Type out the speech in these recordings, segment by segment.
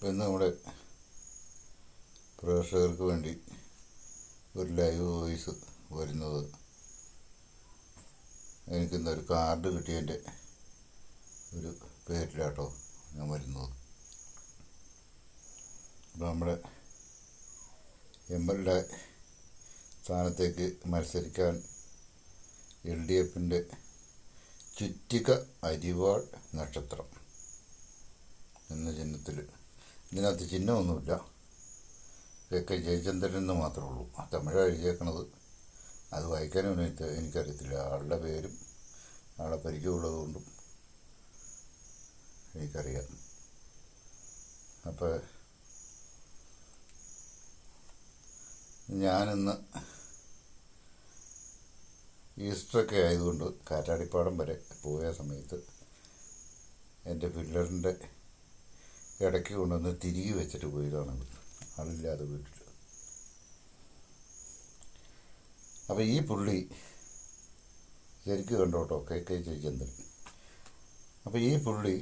ഇന്ന് നമ്മുടെ പ്രേക്ഷകർക്ക് വേണ്ടി ഒരു ലൈവ് വോയിസ് വരുന്നത്, എനിക്കിന്നൊരു കാർഡ് കിട്ടിയതിൻ്റെ ഒരു പേരിലാട്ടോ ഞാൻ വരുന്നത്. അപ്പോൾ നമ്മുടെ MLA സ്ഥാനത്തേക്ക് മത്സരിക്കാൻ LDFിൻ്റെ ചുറ്റിക അരിവാൾ നക്ഷത്രം എന്ന ചിഹ്നത്തിൽ, ഇതിനകത്ത് ചിഹ്നമൊന്നുമില്ല, KK ജയചന്ദ്രൻ എന്ന് മാത്രമേ ഉള്ളൂ. തമിഴ് എഴുതിയേക്കണത്, അത് വായിക്കാനും എനിക്കറിയത്തില്ല. ആളുടെ പേരും ആളെ പരിചയമുള്ളത് കൊണ്ടും എനിക്കറിയാം. അപ്പോൾ ഞാനിന്ന് ഈസ്റ്ററൊക്കെ ആയതുകൊണ്ട് കാറ്റാടിപ്പാടം വരെ പോയ സമയത്ത് എൻ്റെ പിള്ളേറിൻ്റെ ഇടയ്ക്ക് കൊണ്ടുവന്ന് തിരികെ വെച്ചിട്ട് പോയതാണത്, ആളില്ലാതെ വീട്ടിൽ. അപ്പോൾ ഈ പുള്ളി ശരിക്കും കണ്ടോട്ടോ, KK ജയചന്ദ്രൻ. അപ്പോൾ ഈ പുള്ളി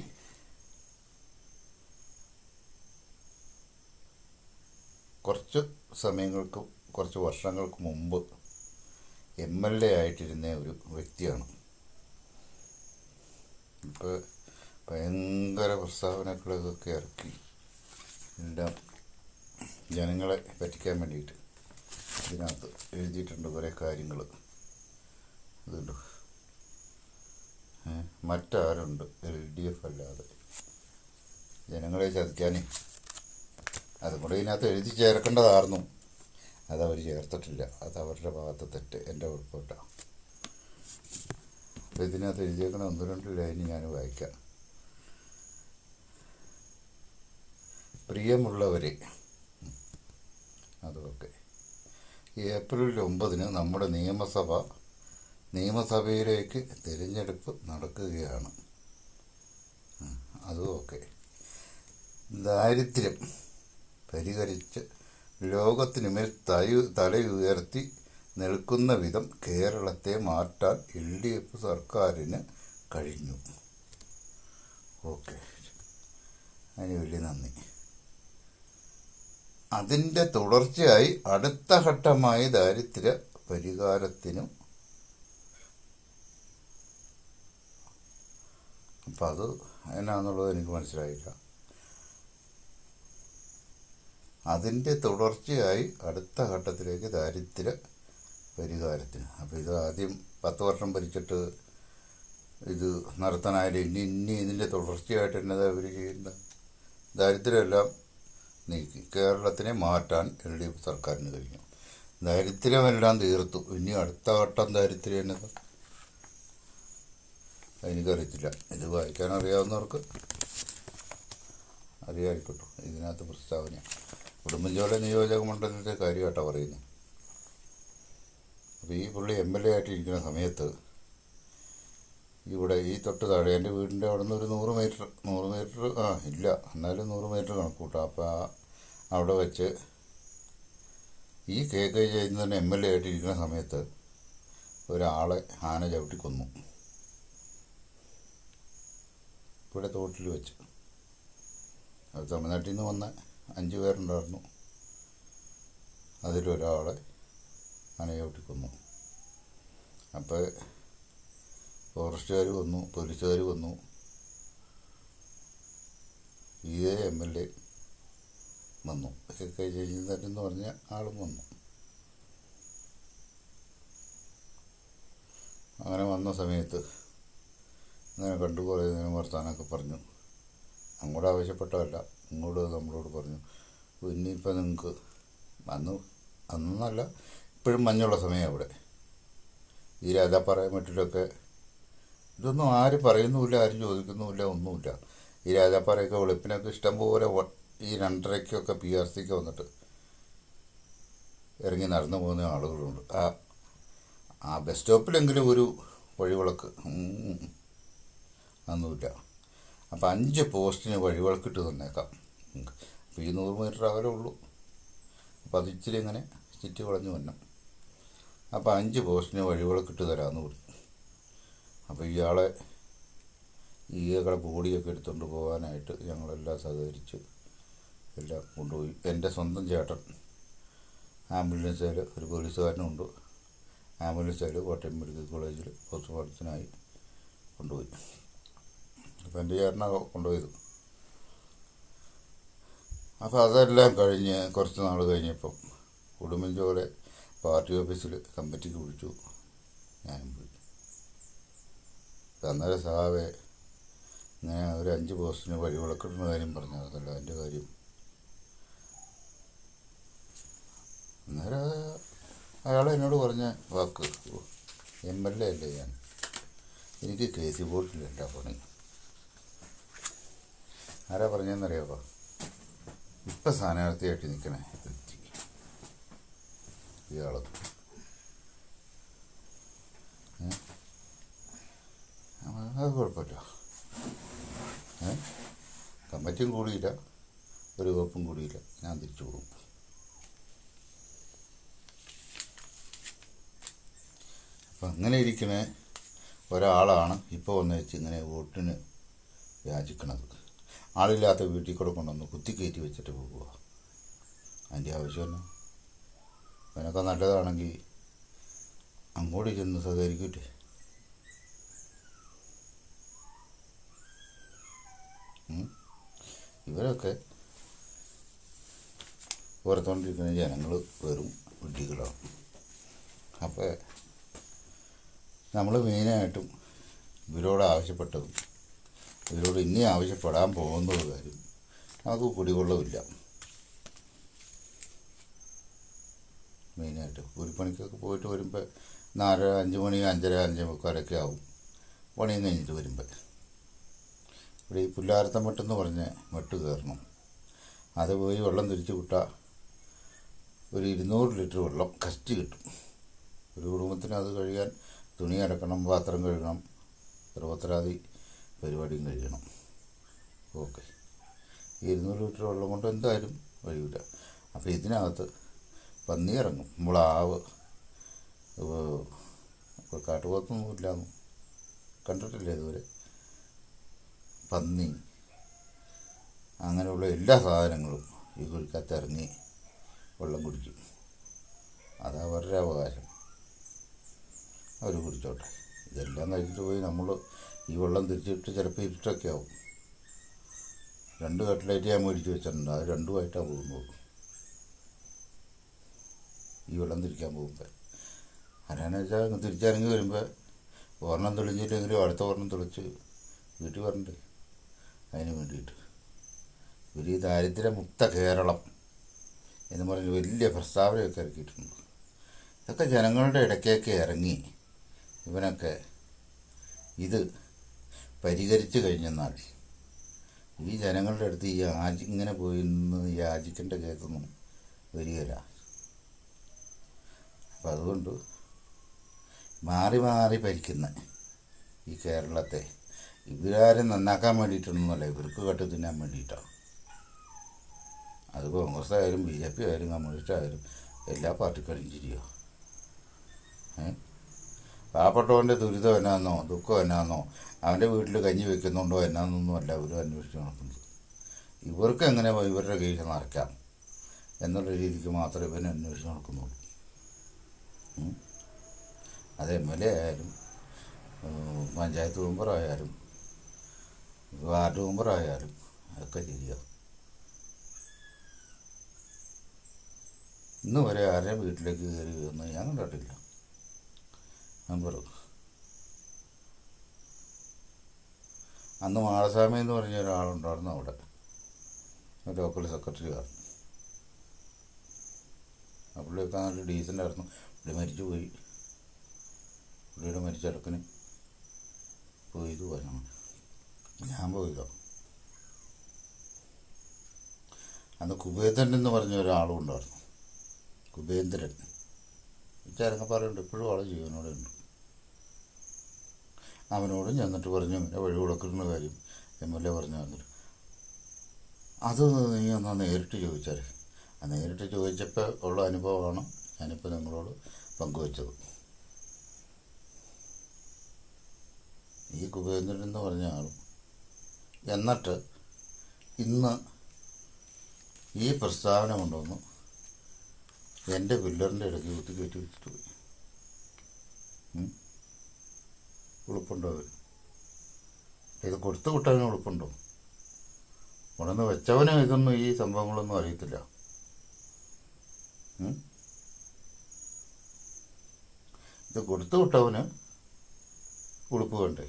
കുറച്ച് വർഷങ്ങൾക്ക് മുമ്പ് MLA ആയിട്ടിരുന്ന ഒരു വ്യക്തിയാണ്. ഇപ്പോൾ ഭയങ്കര പ്രസ്താവനകളൊക്കെ ഇറക്കി എല്ലാം ജനങ്ങളെ പറ്റിക്കാൻ വേണ്ടിയിട്ട് ഇതിനകത്ത് എഴുതിയിട്ടുണ്ട് കുറേ കാര്യങ്ങൾ. ഇതുണ്ട്, മറ്റാരുണ്ട് LDF അല്ലാതെ ജനങ്ങളെ ചതിക്കാനേ. അതും കൂടെ ഇതിനകത്ത് എഴുതി ചേർക്കേണ്ടതായിരുന്നു, അതവർ ചേർത്തിട്ടില്ല. അത് അവരുടെ ഭാഗത്ത് തെറ്റ്, എൻ്റെ കുഴപ്പമില്ല. അപ്പോൾ ഇതിനകത്ത് എഴുതിയേക്കണ 1-2 ലൈന് ഞാൻ വായിക്കാം. പ്രിയമുള്ളവരെ, അതൊക്കെ ഏപ്രിൽ 9 നമ്മുടെ നിയമസഭയിലേക്ക് തിരഞ്ഞെടുപ്പ് നടക്കുകയാണ്. അതുമൊക്കെ ദാരിദ്ര്യം പരിഹരിച്ച് ലോകത്തിനുമേൽ തലയുയർത്തി നിൽക്കുന്ന വിധം കേരളത്തെ മാറ്റാൻ LDF സർക്കാരിന് കഴിഞ്ഞു. ഓക്കെ, അതിന് വലിയ നന്ദി. അതിൻ്റെ തുടർച്ചയായി അടുത്ത ഘട്ടമായി ദാരിദ്ര്യ പരിഹാരത്തിനും, അപ്പം അത് എന്നാന്നുള്ളത് എനിക്ക് മനസ്സിലായില്ല. അതിൻ്റെ തുടർച്ചയായി അടുത്ത ഘട്ടത്തിലേക്ക് ദാരിദ്ര്യ പരിഹാരത്തിന്. അപ്പോൾ ഇത് ആദ്യം 10 വർഷം ഭരിച്ചിട്ട് ഇത് നടത്താനായാലും ഇനി ഇതിൻ്റെ തുടർച്ചയായിട്ട് എന്നതാ അവർ ചെയ്യുന്നത്? ദാരിദ്ര്യമെല്ലാം നീക്കി കേരളത്തിനെ മാറ്റാൻ LDF സർക്കാരിന് കഴിഞ്ഞു. ദാരിദ്ര്യമെല്ലാം തീർത്തു. ഇനി അടുത്ത ഘട്ടം ദാരിദ്ര്യം എന്നത് എനിക്കറിയത്തില്ല. ഇത് വായിക്കാൻ അറിയാവുന്നവർക്ക് അറിയാമായിക്കോട്ടെ. ഇതിനകത്ത് പ്രസ്താവന ഉടുമ്പൻചോല നിയോജക മണ്ഡലത്തിൻ്റെ കാര്യമായിട്ടാണ് പറയുന്നത്. അപ്പോൾ ഈ പുള്ളി MLA ആയിട്ടിരിക്കുന്ന സമയത്ത് ഇവിടെ ഈ തൊട്ട് താഴെ എൻ്റെ വീടിൻ്റെ അവിടെ നിന്ന് ഒരു 100 മീറ്റർ ഇല്ല, എന്നാലും 100 മീറ്റർ കണക്കൂട്ടാം. അപ്പോൾ അവിടെ വെച്ച് ഈ KK ജയചന്ദ്രൻ MLA ആയിട്ടിരിക്കുന്ന സമയത്ത് ഒരാളെ ആന ചവിട്ടി കൊന്നു. ഇവിടെ തോട്ടിൽ വെച്ച്. അത് തമിഴ്നാട്ടിൽ നിന്ന് വന്ന 5 പേരുണ്ടായിരുന്നു. അതിലൊരാളെ ആന ചവിട്ടി കൊന്നു. അപ്പോൾ ഫോറസ്റ്റുകാർ വന്നു, പോലീസുകാർ വന്നു, ഇതേ MLA വന്നു, KK ജയചന്ദ്രൻ എന്ന് പറഞ്ഞ ആളും വന്നു. അങ്ങനെ വന്ന സമയത്ത് അങ്ങനെ കണ്ടു കുറേ നേരം വർത്താനമൊക്കെ പറഞ്ഞു. അങ്ങോട്ട് ആവശ്യപ്പെട്ടതല്ല, ഇങ്ങോട്ട് നമ്മളോട് പറഞ്ഞു, ഇനിയിപ്പോൾ നിങ്ങൾക്ക് അന്നല്ല ഇപ്പോഴും മഞ്ഞുള്ള സമയം അവിടെ ഈ രാജാപ്പാറ മറ്റിലൊക്കെ ഇതൊന്നും ആരും പറയുന്നുമില്ല, ആരും ചോദിക്കുന്നുമില്ല, ഒന്നുമില്ല. ഈ രാജാപ്പാറയൊക്കെ വെളുപ്പിനൊക്കെ ഇഷ്ടംപോലെ ഈ 2:30-ക്കൊക്കെ PRCക്ക് വന്നിട്ട് ഇറങ്ങി നടന്നു പോകുന്ന ആളുകളുണ്ട്. ആ ബസ് സ്റ്റോപ്പിലെങ്കിലും ഒരു വഴിവിളക്ക് ഒന്നുമില്ല. അപ്പം 5 പോസ്റ്റിന് വഴിവിളക്കിട്ട് തന്നേക്കാം. അപ്പോൾ ഈ 100 മീറ്റർ അകലമുള്ളൂ. അപ്പോൾ അതിച്ചിരി ഇങ്ങനെ ചുറ്റി വളഞ്ഞു വരണം. അപ്പോൾ 5 പോസ്റ്റിന് വഴിവിളക്കിട്ട് തരാമെന്ന് പറഞ്ഞു. അപ്പോൾ ഇയാളെ ഈകളുടെ ബോഡിയൊക്കെ എടുത്തുകൊണ്ട് പോകാനായിട്ട് ഞങ്ങളെല്ലാം സഹകരിച്ച് എല്ലാം കൊണ്ടുപോയി. എൻ്റെ സ്വന്തം ചേട്ടൻ ആംബുലൻസിൽ ഒരു പോലീസുകാരനുണ്ട്. ആംബുലൻസിൽ കോട്ടയം മെഡിക്കൽ കോളേജിൽ പോസ്റ്റ്മോർട്ടത്തിനായി കൊണ്ടുപോയി. അപ്പോൾ എൻ്റെ ചേട്ടനാണ് കൊണ്ടുപോയത്. അപ്പോൾ അതെല്ലാം കഴിഞ്ഞ് കുറച്ച് നാൾ കഴിഞ്ഞപ്പം ഉടുമ്പൻചോല പാർട്ടി ഓഫീസിൽ കമ്മിറ്റിക്ക് വിളിച്ചു. ഞാനും പോയി. അന്നേരം സാവേ ഇങ്ങനെ ഒരു 5 പോസ്റ്റിന് വഴിവിളക്കിടുന്ന കാര്യം പറഞ്ഞതല്ല എൻ്റെ കാര്യം. അന്നേരം അയാൾ എന്നോട് പറഞ്ഞ വാക്ക്, MLA അല്ലേ ഞാൻ, എനിക്ക് KC ബോർഡിലല്ല പണി. ആരാ പറഞ്ഞതെന്നറിയാമോ? ഇപ്പം സ്ഥാനാർത്ഥിയായിട്ട് നിൽക്കണേ വ്യക്തി ഇയാൾ. അത് കുഴപ്പമില്ല. കമ്മിറ്റിയും കൂടിയില്ല, ഒരു വകുപ്പും കൂടിയില്ല, ഞാൻ തിരിച്ചു പോകും. അപ്പം അങ്ങനെ ഇരിക്കണ ഒരാളാണ് ഇപ്പോൾ വന്ന് വെച്ച് ഇങ്ങനെ വോട്ടിന് യാചിക്കണത്. ആളില്ലാത്ത വീട്ടിൽ കൂടെ കൊണ്ടുവന്ന് കുത്തിക്കയറ്റി വെച്ചിട്ട് പോകുക. അതിൻ്റെ ആവശ്യം തന്നെ. അതിനൊക്കെ നല്ലതാണെങ്കിൽ അങ്ങോട്ട് ചെന്ന് സഹകരിക്കട്ടെ. ഇവരൊക്കെ പുറത്തുകൊണ്ടിരിക്കുന്ന ജനങ്ങൾ വെറും വിഡ്ഢികളാണ്. അപ്പോൾ നമ്മൾ മെയിനായിട്ടും ഇവരോട് ആവശ്യപ്പെട്ടതും ഇവരോട് ഇനി ആവശ്യപ്പെടാൻ പോകുന്ന കാര്യം നമുക്ക് കുടികൊള്ളമില്ല. മെയിനായിട്ട് കൂലിപ്പണിക്കൊക്കെ പോയിട്ട് വരുമ്പോൾ 4, 5 മണി, 5:30, 5:45 ആവും പണിയും കഴിഞ്ഞിട്ട് വരുമ്പോൾ. ഇവിടെ ഈ പുല്ലാരത്തം മെട്ടെന്ന് പറഞ്ഞ് മെട്ട് കയറണം. അത് പോയി വെള്ളം തിരിച്ചു വിട്ടാൽ ഒരു 200 ലിറ്റർ വെള്ളം കഷ്ടി കിട്ടും. ഒരു കുടുംബത്തിന് അത് കഴുകാൻ തുണി അലക്കണം, പാത്രം കഴുകണം, സർവത്രാദി പരിപാടിയും കഴിയണം. ഓക്കെ, ഈ 200 ലിറ്റർ വെള്ളം കൊണ്ട് എന്തായാലും കഴിയില്ല. അപ്പോൾ ഇതിനകത്ത് പന്നി ഇറങ്ങും, മുളാവ്, കാട്ടുപോത്തൊന്നും ഇല്ലാന്ന് കണ്ടിട്ടില്ലേ ഇതുവരെ. പന്നി, അങ്ങനെയുള്ള എല്ലാ സാധനങ്ങളും ഈ കുഴിക്കകത്ത് ഇറങ്ങി വെള്ളം കുടിക്കും. അത് അവരുടെ അവകാശം, അവർ കുടിച്ചോട്ടെ. ഇതെല്ലാം കഴിച്ചിട്ട് പോയി നമ്മൾ ഈ വെള്ളം തിരിച്ചിട്ട് ചിലപ്പോൾ ഇരുട്ടൊക്കെ ആവും. 2 കട്ട്ലേറ്റ് ഞാൻ മേടിച്ച് വെച്ചിട്ടുണ്ട്. അത് 2ആയിട്ടാണ് പോകുന്നത് ഈ വെള്ളം തിരിക്കാൻ പോകുമ്പോൾ. ആരാന്ന് വെച്ചാൽ തിരിച്ചിറങ്ങി വരുമ്പോൾ ഒരെണ്ണം തെളിഞ്ഞില്ലെങ്കിലും അടുത്ത ഒരെണ്ണം തെളിച്ച് വീട്ടിൽ വരണ്ടേ. അതിന് വേണ്ടിയിട്ട് ഇവർ ഈ ദാരിദ്ര്യമുക്ത കേരളം എന്ന് പറഞ്ഞ് വലിയ പ്രസ്താവനയൊക്കെ ഇറക്കിയിട്ടുണ്ട്. ഇതൊക്കെ ജനങ്ങളുടെ ഇടയ്ക്കൊക്കെ ഇറങ്ങി ഇവനൊക്കെ ഇത് പരിഹരിച്ചു കഴിഞ്ഞെന്നാൽ ഈ ജനങ്ങളുടെ അടുത്ത് ഈ ഇങ്ങനെ പോയി നിന്ന് യാചിക്കേണ്ട കേസൊന്നും വരികയില്ല. അപ്പം അതുകൊണ്ട് മാറി മാറി ഭരിക്കുന്ന ഈ കേരളത്തെ ഇവരാരും നന്നാക്കാൻ വേണ്ടിയിട്ടൊന്നുമല്ല, ഇവർക്ക് കട്ട് തിന്നാൻ വേണ്ടിയിട്ടാണ്. അത് കോൺഗ്രസ് ആയാലും BJP ആയാലും കമ്മ്യൂണിസ്റ്റ് ആയാലും എല്ലാ പാർട്ടിക്കാരും ചെയ്യുക. പാവപ്പെട്ടവൻ്റെ ദുരിതം എന്നാന്നോ ദുഃഖം എന്നാന്നോ അവൻ്റെ വീട്ടിൽ കഞ്ഞി വെക്കുന്നുണ്ടോ എന്നാന്നൊന്നും അല്ല ഇവർ അന്വേഷിച്ച് നടക്കുന്നത്. ഇവർക്ക് എങ്ങനെ ഇവരുടെ കീഴിൽ നിറയ്ക്കാം എന്നുള്ള രീതിക്ക് മാത്രമേ ഇവനെ അന്വേഷിച്ച് നടക്കുന്നുള്ളൂ. അത് MLA ആയാലും പഞ്ചായത്ത് മെമ്പറായാലും വാർഡ് മെമ്പറായാലും ഒക്കെ ചെയ്യുക. ഇന്ന് വരെ ആരെയും വീട്ടിലേക്ക് കയറി വന്ന് ഞാൻ കണ്ടിട്ടില്ല. മെമ്പർ അന്ന് മാളസ്വാമി എന്ന് പറഞ്ഞ ഒരാളുണ്ടായിരുന്നു അവിടെ, ലോക്കൽ സെക്രട്ടറിയായിരുന്നു. ആ പുള്ളിയൊക്കെ നല്ല ഡീസൻ്റ് ആയിരുന്നു. പുള്ളി മരിച്ചു പോയി. പുള്ളിയുടെ മരിച്ചടക്കിന് പോയത് പോയാണ്. ഞാൻ പോയില്ല. അന്ന് കുബേന്ദ്രൻ എന്ന് പറഞ്ഞ ഒരാളും ഉണ്ടായിരുന്നു. കുബേന്ദ്രൻ ചരങ്ങപ്പാറുണ്ട്, ഇപ്പോഴും ആളെ ജീവനോടെ ഉണ്ട്. അവനോടും ചെന്നിട്ട് പറഞ്ഞു ഇങ്ങനെ വഴി കൊടുക്കുന്ന കാര്യം MLA പറഞ്ഞു തന്നിട്ട് അത് നീ ഒന്ന് നേരിട്ട് ചോദിച്ചാൽ. ആ നേരിട്ട് ചോദിച്ചപ്പോൾ ഉള്ള അനുഭവമാണ് ഞാനിപ്പോൾ നിങ്ങളോട് പങ്കുവച്ചത്. ഈ കുബേന്ദ്രൻ എന്ന് പറഞ്ഞ ആളും എന്നിട്ട് ഇന്ന് ഈ പ്രസ്താവന കൊണ്ടുവന്നു എൻ്റെ പില്ലറിൻ്റെ ഇടയ്ക്ക് കുത്തി കയറ്റി വെച്ചിട്ട് പോയി. ഉളുപ്പുണ്ടോ അവർ? ഇത് കൊടുത്തു വിട്ടവന് ഉളുപ്പുണ്ടോ? ഉടനെ വെച്ചവന് ഇതൊന്നും ഈ സംഭവങ്ങളൊന്നും അറിയത്തില്ല. ഇത് കൊടുത്തു വിട്ടവന് ഉളുപ്പ് വേണ്ടേ?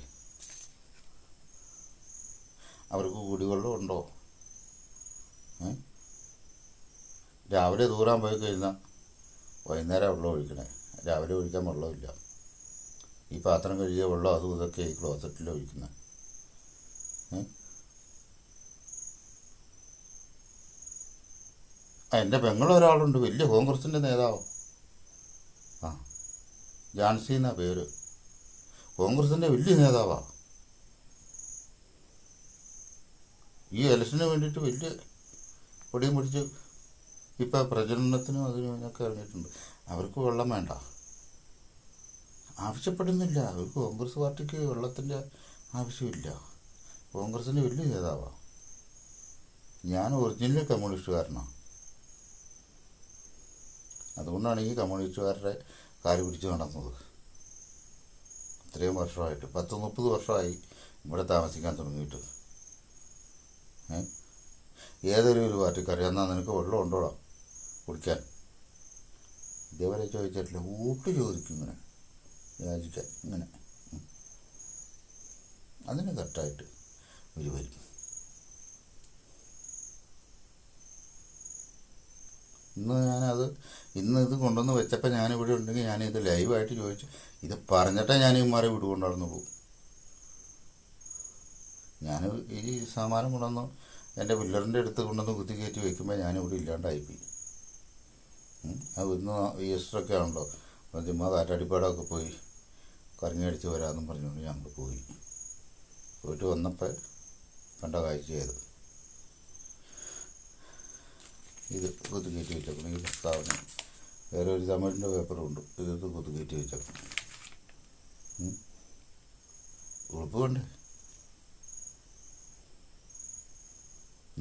അവർക്ക് കുടിവെള്ളം ഉണ്ടോ? രാവിലെ ദൂരാൻ പോയി കഴിഞ്ഞാൽ വൈകുന്നേരം വെള്ളം ഒഴിക്കണേ. രാവിലെ ഒഴിക്കാൻ വെള്ളമില്ല. ഈ പാത്രം കഴുകിയ വെള്ളം അതും ഇതൊക്കെ ഈ ക്ലോസറ്റിൽ ഒഴിക്കുന്നത്. എൻ്റെ പെങ്ങളൊരാളുണ്ട്, വലിയ കോൺഗ്രസിൻ്റെ നേതാവ്. ജാൻസി എന്നാ പേര്. കോൺഗ്രസിൻ്റെ വലിയ നേതാവാണ്. ഈ ഇലക്ഷന് വേണ്ടിയിട്ട് വലിയ പൊടിയും പിടിച്ച് ഇപ്പം പ്രചരണത്തിനും അതിനും ഇതിനൊക്കെ ഇറങ്ങിയിട്ടുണ്ട്. അവർക്ക് വെള്ളം വേണ്ട, ആവശ്യപ്പെടുന്നില്ല. അവർക്ക് കോൺഗ്രസ് പാർട്ടിക്ക് വെള്ളത്തിൻ്റെ ആവശ്യമില്ല. കോൺഗ്രസിൻ്റെ വലിയ നേതാവാണ്. ഞാൻ ഒറിജിനൽ കമ്മ്യൂണിസ്റ്റുകാരനാണ്. അതുകൊണ്ടാണ് ഈ കമ്മ്യൂണിസ്റ്റുകാരുടെ കാല് പിടിച്ച് നടന്നത്. ഇത്രയും വർഷമായിട്ട് 30 വർഷമായി ഇവിടെ താമസിക്കാൻ തുടങ്ങിയിട്ട്. ഏതൊരു പാർട്ടിക്കാരെ എന്നാൽ നിനക്ക് വെള്ളം ഉണ്ടോടാ കുടിക്കാൻ? ഇതേവരെ ചോദിച്ചിട്ടില്ല. വോട്ട് ചോദിക്കും ഇങ്ങനെ, യാചിക്കാൻ ഇങ്ങനെ. അതിന് കറക്റ്റായിട്ട് ഇവർ വരും. ഇന്ന് ഇത് കൊണ്ടുവന്ന് വെച്ചപ്പോൾ ഞാനിവിടെ ഉണ്ടെങ്കിൽ ഞാനിത് ലൈവായിട്ട് ചോദിച്ചു. ഇത് പറഞ്ഞിട്ടേ ഞാൻ ഇമാരെ വിടുകൊണ്ടായിരുന്നുള്ളൂ. ഞാൻ ഈ സാമാനം കൊണ്ടുവന്ന് എൻ്റെ പില്ലറിൻ്റെ അടുത്ത് കൊണ്ടുവന്ന് കുത്തി കയറ്റി വയ്ക്കുമ്പോൾ ഞാനിവിടെ ഇല്ലാണ്ടായിപ്പോയി. അത് ഇന്ന് ഈസ്റ്ററൊക്കെ ആണല്ലോ, ചുമ്മാ കാറ്റാടിപ്പാടമൊക്കെ പോയി കറങ്ങി അടിച്ച് വരാമെന്നും പറഞ്ഞുകൊണ്ട് ഞങ്ങൾ പോയിട്ട് വന്നപ്പോൾ കണ്ട കാഴ്ചയായത്. ഇത് കുത്തി കയറ്റി വെച്ചേക്കണം. ഈ പ്രസ്താവന വേറെ ഒരു തമിഴിൻ്റെ പേപ്പറുണ്ട്. ഇത് കുത്തി കയറ്റി വെച്ചേക്കണം. ഉളുപ്പ് വേണ്ടേ?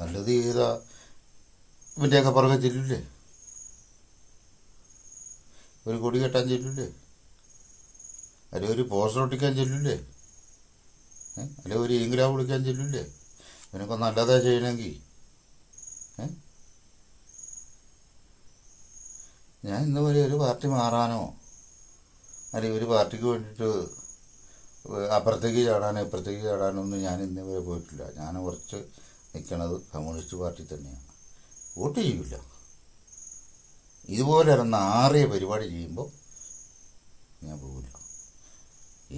നല്ലത് ചെയ്താ ഇവൻ്റെയൊക്കെ പുറകെ ചെല്ലില്ലേ? ഒരു കൊടി കെട്ടാൻ ചെല്ലില്ലേ? അല്ലെ ഒരു പോസ്റ്റർ ഒട്ടിക്കാൻ ചെല്ലില്ലേ? അല്ലെ ഒരു ഈങ്കിലാ വിളിക്കാൻ ചെല്ലില്ലേ? ഇവനൊക്കെ നല്ലതാ ചെയ്യണമെങ്കിൽ. ഞാൻ ഇന്ന് വരെ ഒരു പാർട്ടി മാറാനോ അല്ലെങ്കിൽ ഒരു പാർട്ടിക്ക് വേണ്ടിയിട്ട് അപ്പുറത്തേക്ക് ചാടാനോ ഇപ്പുറത്തേക്ക് ചാടാനോ ഒന്നും ഞാൻ ഇന്ന് വരെ പോയിട്ടില്ല. ഞാൻ കുറച്ച് നിൽക്കണത് കമ്മ്യൂണിസ്റ്റ് പാർട്ടി തന്നെയാണ്. വോട്ട് ചെയ്യില്ല. ഇതുപോലെ നാറിയ പരിപാടി ചെയ്യുമ്പോൾ ഞാൻ പോകില്ല.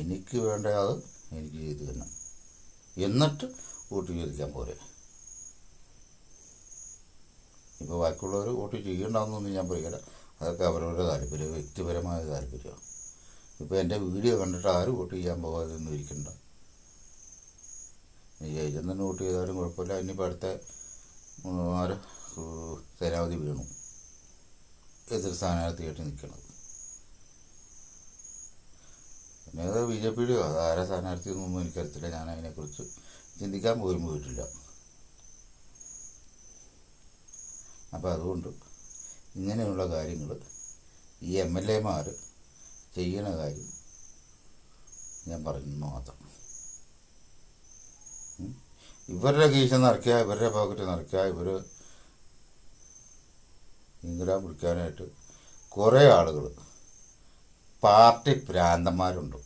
എനിക്ക് വേണ്ട അത് എനിക്ക് ചെയ്ത് തന്നെ, എന്നിട്ട് വോട്ട് ചോദിക്കാൻ പോരെ. ഇപ്പോൾ ബാക്കിയുള്ളവർ വോട്ട് ചെയ്യണ്ടെന്നൊന്നും ഞാൻ പറയില്ല. അതൊക്കെ അവരവരുടെ താല്പര്യം, വ്യക്തിപരമായ താല്പര്യമാണ്. ഇപ്പോൾ എൻ്റെ വീഡിയോ കണ്ടിട്ട് ആരും വോട്ട് ചെയ്യാൻ പോകാതെയൊന്നും ഇരിക്കണ്ട. ജയിച്ചൻ തന്നെ വോട്ട് ചെയ്താലും കുഴപ്പമില്ല. ഇനിയിപ്പോൾ അടുത്ത സേനാവധി വീണു എതിർ സ്ഥാനാർത്ഥിയായിട്ട് നിൽക്കണത്. പിന്നെ അത് BJPയുടെയോ അതാരാ സ്ഥാനാർത്ഥി എന്നൊന്നും എനിക്കറിയത്തില്ല. ഞാൻ അതിനെക്കുറിച്ച് ചിന്തിക്കാൻ പോലും പോയിട്ടില്ല. അപ്പോൾ അതുകൊണ്ട് ഇങ്ങനെയുള്ള കാര്യങ്ങൾ ഈ MLAമാർ ചെയ്യണ കാര്യം ഞാൻ പറഞ്ഞു മാത്രം. ഇവരുടെ കീശ നിറയ്ക്കുക, ഇവരുടെ പോക്കറ്റ് നിറയ്ക്കുക, ഇവർ ഇംഗ്ലാം പിടിക്കാനായിട്ട് കുറേ ആളുകൾ പാർട്ടി ഭ്രാന്തന്മാരുണ്ട്.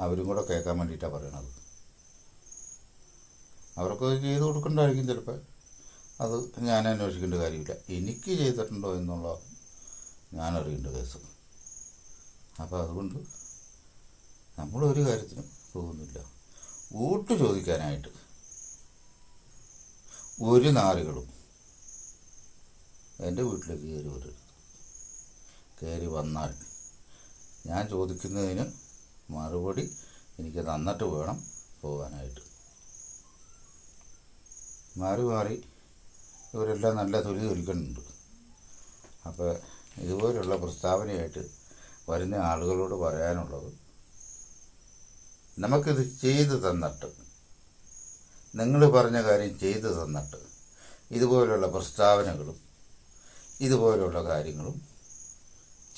അവരും കൂടെ കേൾക്കാൻ വേണ്ടിയിട്ടാണ് പറയണത്. അവർക്ക് ചെയ്ത് കൊടുക്കണ്ടായിരിക്കും ചിലപ്പോൾ. അത് ഞാൻ അന്വേഷിക്കേണ്ട കാര്യമില്ല. എനിക്ക് ചെയ്തിട്ടുണ്ടോ എന്നുള്ള ഞാൻ അറിയേണ്ട കേസ്. അപ്പോൾ അതുകൊണ്ട് നമ്മളൊരു കാര്യത്തിനും പോകുന്നില്ല. വോട്ട് ചോദിക്കാനായിട്ട് ഒരു നാറുകളും എൻ്റെ വീട്ടിലേക്ക് കയറി വരരുത്. കയറി വന്നാൽ ഞാൻ ചോദിക്കുന്നതിന് മറുപടി എനിക്ക് തന്നിട്ട് വേണം പോകാനായിട്ട്. മാറി ഇവരെല്ലാം നല്ല തൊലി തൊലിക്കുന്നുണ്ട്. അപ്പോൾ ഇതുപോലുള്ള പ്രസ്താവനയായിട്ട് വരുന്ന ആളുകളോട് പറയാനുള്ളത്, നമുക്കിത് ചെയ്ത് തന്നിട്ട് നിങ്ങൾ പറഞ്ഞ കാര്യം ചെയ്തു തന്നിട്ട് ഇതുപോലുള്ള പ്രസ്താവനകളും ഇതുപോലുള്ള കാര്യങ്ങളും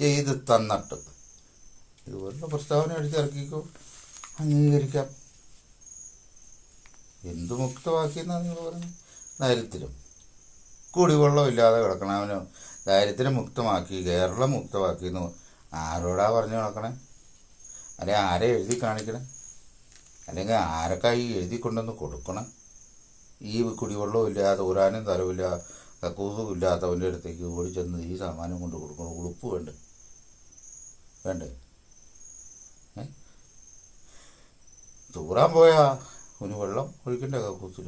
ചെയ്ത് തന്നിട്ട് ഇതുപോലുള്ള പ്രസ്താവന അടിച്ചിറക്കിക്കോ, അംഗീകരിക്കാം. എന്തു മുക്തമാക്കിയെന്നാണ് നിങ്ങൾ പറഞ്ഞത്? ദാരിദ്ര്യം, കുടിവെള്ളമില്ലാതെ കിടക്കണം, അവന് ദാരിദ്ര്യം മുക്തമാക്കി, കേരളം മുക്തമാക്കിയെന്ന് ആരോടാ പറഞ്ഞു നടക്കണേ? അല്ലെങ്കിൽ ആരെ എഴുതി കാണിക്കണേ? അല്ലെങ്കിൽ ആരൊക്കെ ഈ എഴുതി കൊണ്ടുവന്ന് കൊടുക്കണം? ഈ കുടിവെള്ളവും ഇല്ലാതെ ഊരാനും തരവില്ല കക്കൂസും ഇല്ലാത്തവൻ്റെ അടുത്തേക്ക് ഓടിച്ചെന്ന് ഈ സാമാനം കൊണ്ട് കൊടുക്കണം. ഉളുപ്പ് വേണ്ടേ? തൂറാൻ പോയാ ഒരു വെള്ളം ഒഴിക്കണ്ടേ കക്കൂസിൽ?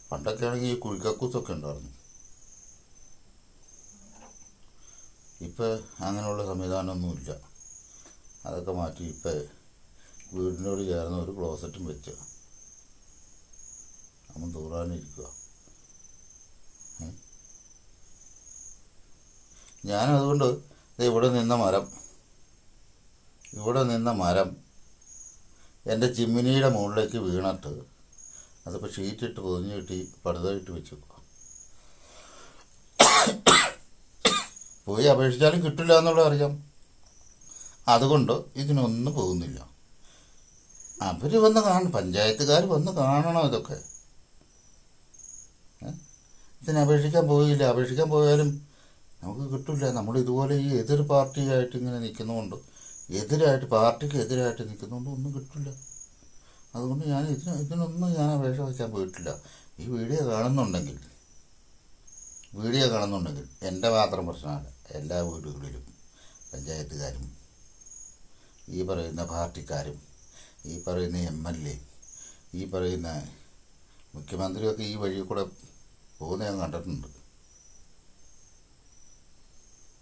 പണ്ടൊക്കെ ആണെങ്കിൽ ഈ കുഴിക്കക്കൂസൊക്കെ ഉണ്ടായിരുന്നു. ഇപ്പം അങ്ങനെയുള്ള സംവിധാനമൊന്നുമില്ല. അതൊക്കെ മാറ്റി ഇപ്പം വീടിനോട് ചേർന്ന് ഒരു ക്ലോസറ്റും വെച്ച് നമ്മൾ തൂറാനിരിക്കുക. ഞാനതുകൊണ്ട് ഇവിടെ നിന്ന മരം എൻ്റെ ചിമ്മിനിയുടെ മുകളിലേക്ക് വീണിട്ട് അതിപ്പോൾ ഷീറ്റിട്ട് പൊതിഞ്ഞ് കിട്ടി പടുതയിട്ട് വെച്ചേക്കുക. പോയി അപേക്ഷിച്ചാലും കിട്ടില്ല എന്നുള്ളത് അറിയാം. അതുകൊണ്ട് ഇതിനൊന്നും പോകുന്നില്ല. അവർ വന്ന് പഞ്ചായത്തുകാർ വന്ന് കാണണം ഇതൊക്കെ. ഇതിനപേക്ഷിക്കാൻ പോയില്ല. അപേക്ഷിക്കാൻ പോയാലും നമുക്ക് കിട്ടില്ല. നമ്മൾ ഇതുപോലെ ഈ എതിർ പാർട്ടിയായിട്ട് ഇങ്ങനെ നിൽക്കുന്നതുകൊണ്ട്, പാർട്ടിക്ക് എതിരായിട്ട് നിൽക്കുന്നതുകൊണ്ട് ഒന്നും കിട്ടില്ല. അതുകൊണ്ട് ഇതിനൊന്നും ഞാൻ അപേക്ഷ വയ്ക്കാൻ പോയിട്ടില്ല. ഈ വീഡിയോ കാണുന്നുണ്ടെങ്കിൽ എൻ്റെ മാത്രം പ്രശ്നമല്ല, എല്ലാ വീടുകളിലും പഞ്ചായത്തുകാരും ഈ പറയുന്ന പാർട്ടിക്കാരും ഈ പറയുന്ന MLA ഈ പറയുന്ന മുഖ്യമന്ത്രിയൊക്കെ ഈ വഴി കൂടെ പോകുന്ന ഞാൻ കണ്ടിട്ടുണ്ട്.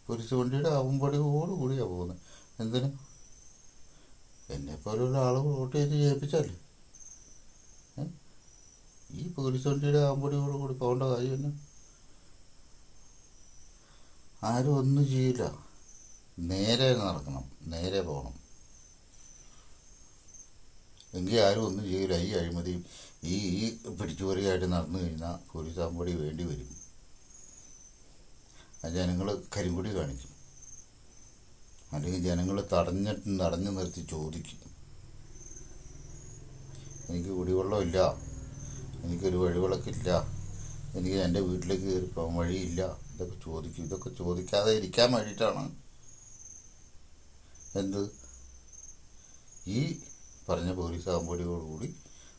പോലീസ് വണ്ടിയുടെ ആവുമ്പടിയോടുകൂടിയാണ് പോകുന്നത്. എന്തിനു? എന്നെപ്പോലുള്ള ആളുകൾ വോട്ട് ചെയ്ത് ജയിപ്പിച്ചല്ലേ. ഈ പോലീസ് വണ്ടിയുടെ ആവുമ്പടിയോടുകൂടി പോകേണ്ട കാര്യം തന്നെ. ആരും ഒന്നും ചെയ്യില്ല. നേരെ നടക്കണം, നേരെ പോകണം. എങ്കിൽ ആരും ഒന്നും ചെയ്യില്ല. ഈ അഴിമതിയും ഈ പിടിച്ചുപറിയായിട്ട് നടന്നു കഴിഞ്ഞാൽ പോലീസ് ആകുമ്പടി വേണ്ടി വരും. ജനങ്ങൾ കരിങ്കൊടി കാണിക്കും, അല്ലെങ്കിൽ ജനങ്ങൾ തടഞ്ഞു നിർത്തി ചോദിക്കും, എനിക്ക് കുടിവെള്ളമില്ല, എനിക്കൊരു വഴിവിളക്കില്ല, എനിക്ക് എൻ്റെ വീട്ടിലേക്ക് കയറി പോകാൻ വഴിയില്ല. ഇതൊക്കെ ചോദിക്കും. ഇതൊക്കെ ചോദിക്കാതെ ഇരിക്കാൻ വേണ്ടിയിട്ടാണ് ഈ പറഞ്ഞ പോലീസ് ആകുമ്പോഴോടുകൂടി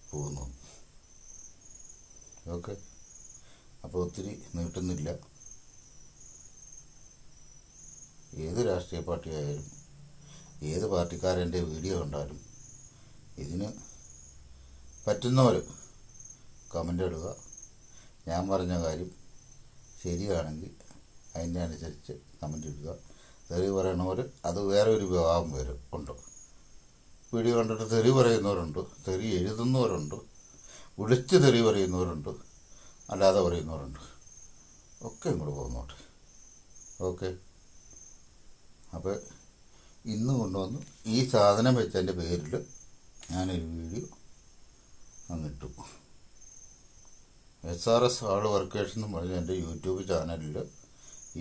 പോകുന്നു. ഓക്കെ, അപ്പോൾ ഒത്തിരി നീട്ടുന്നില്ല. ഏത് രാഷ്ട്രീയ പാർട്ടി ആയാലും ഏത് പാർട്ടിക്കാരൻ്റെ വീഡിയോ കണ്ടാലും ഇതിന് പറ്റുന്നവർ കമൻ്റ് ഇടുക. ഞാൻ പറഞ്ഞ കാര്യം ശരിയാണെങ്കിൽ അതിൻ്റെ അനുസരിച്ച് കമൻ്റ് ഇടുക. തെറി പറയണവർ അത് വേറെ ഒരു വിഭാഗം ഉണ്ട്. വീഡിയോ കണ്ടിട്ട് തെറി പറയുന്നവരുണ്ട്, തെറി എഴുതുന്നവരുണ്ട്, വിളിച്ച് തെറി പറയുന്നവരുണ്ട്, അല്ലാതെ പറയുന്നവരുണ്ട്. ഒക്കെ ഇങ്ങോട്ട് പോകുന്നോട്ടെ. ഓക്കെ, അപ്പോൾ ഇന്ന് കൊണ്ടുവന്ന് ഈ സാധനം വെച്ചതിൻ്റെ പേരിൽ ഞാനൊരു വീഡിയോ അങ്ങിട്ടു. SRS ഹാർഡ് വർക്കേഴ്സ് എന്ന് പറഞ്ഞ എൻ്റെ യൂട്യൂബ് ചാനലിൽ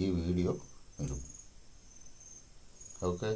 ഈ വീഡിയോ ഇടും. ഓക്കെ.